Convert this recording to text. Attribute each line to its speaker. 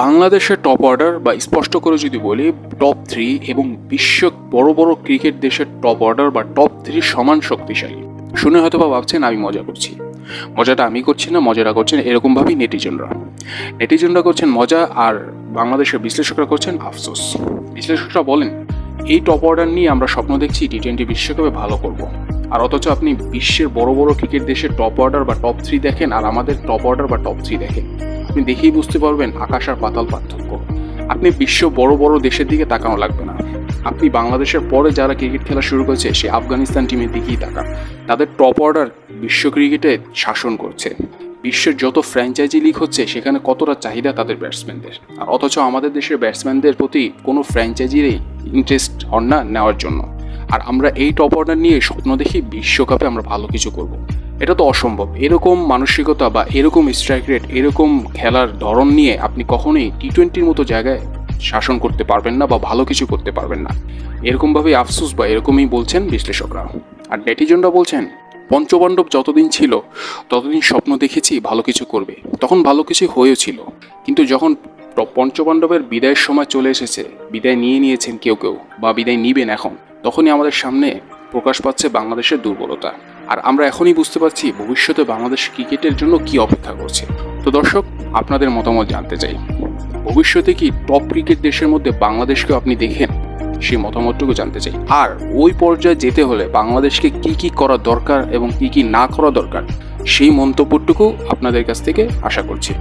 Speaker 1: বাংলাদেশের top order বা স্পষ্ট করে যদি বলি টপ 3 এবং বিশ্ব বড় বড় ক্রিকেট দেশের টপ অর্ডার বা টপ 3 সমান শক্তিশালী। শুনে হয়তো বা ভাবছেন আমি মজা করছি। মজাটা আমি করছি না, মজাটা করছেন এরকমভাবেই নেটিজনরা করছেন মজা, আর বাংলাদেশের বিশ্লেষকরা করছেন আফসোস। বিশ্লেষকরা বলেন এই টপ অর্ডার নিয়ে আমরা স্বপ্ন দেখছি টি-20 বিশ্বকাপে ভালো করব, আর অথচ আপনি বিশ্বের বড় বড় ক্রিকেট দেশের টপ অর্ডার বা টপ 3 দেখেন আর আমাদের টপ অর্ডার বা টপ 3 দেখেন, আপনি দেখেই বুঝতে পারবেন আকাশ আর পাতাল পার্থক্য। আপনি বিশ্ব বড় বড় দেশের দিকে তাকানো লাগবে না, আপনি বাংলাদেশের পরে যারা ক্রিকেট খেলা শুরু করেছে সে আফগানিস্তান টিমের দিকেই তাকান। তাদের টপ অর্ডার বিশ্ব ক্রিকেটে শাসন করছে। বিশ্বের যত ফ্র্যাঞ্চাইজি লিগ হচ্ছে সেখানে কতটা চাহিদা তাদের ব্যাটসম্যানদের, আর অথচ আমাদের দেশের ব্যাটসম্যানদের প্রতি কোনো ফ্র্যাঞ্চাইজিরই ইন্টারেস্ট হন না নেওয়ার জন্য। আর আমরা এই টপ অর্ডার নিয়ে স্বপ্ন দেখি বিশ্বকাপে আমরা ভালো কিছু করব। এটা তো অসম্ভব। এরকম মানসিকতা বা এরকম স্ট্রাইক রেট, এরকম খেলার ধরন নিয়ে আপনি কখনোই টি-20 মতো জায়গায় শাসন করতে পারবেন না বা ভালো কিছু করতে পারবেন না। এরকমভাবেই আফসোস বা এরকমই বলছেন বিশ্লেষকরা। আর নেটিজনরা বলছেন পঞ্চপাণ্ডব যতদিন ছিল ততদিন স্বপ্ন দেখেছি ভালো কিছু করবে, তখন ভালো কিছু হয়েছিল, কিন্তু যখন পঞ্চপাণ্ডবের বিদায়ের সময় চলে এসেছে, বিদায় নিয়েছেন কেউ বা বিদায় নিবেন এখন, তখনই আমাদের সামনে প্রকাশ পাচ্ছে বাংলাদেশের দুর্বলতা। আর আমরা এখনই বুঝতে পারছি ভবিষ্যতে বাংলাদেশ ক্রিকেটের জন্য কি অপেক্ষা করছে। তো দর্শক, আপনাদের মতামত জানতে চাই, ভবিষ্যতে কি টপ ক্রিকেট দেশের মধ্যে বাংলাদেশকে আপনি দেখেন? সেই মতামতটুকু জানতে চাই। আর ওই পর্যায়ে যেতে হলে বাংলাদেশকে কি করা দরকার এবং কি না করা দরকার সেই মন্তব্যটুকু আপনাদের কাছ থেকে আশা করছি।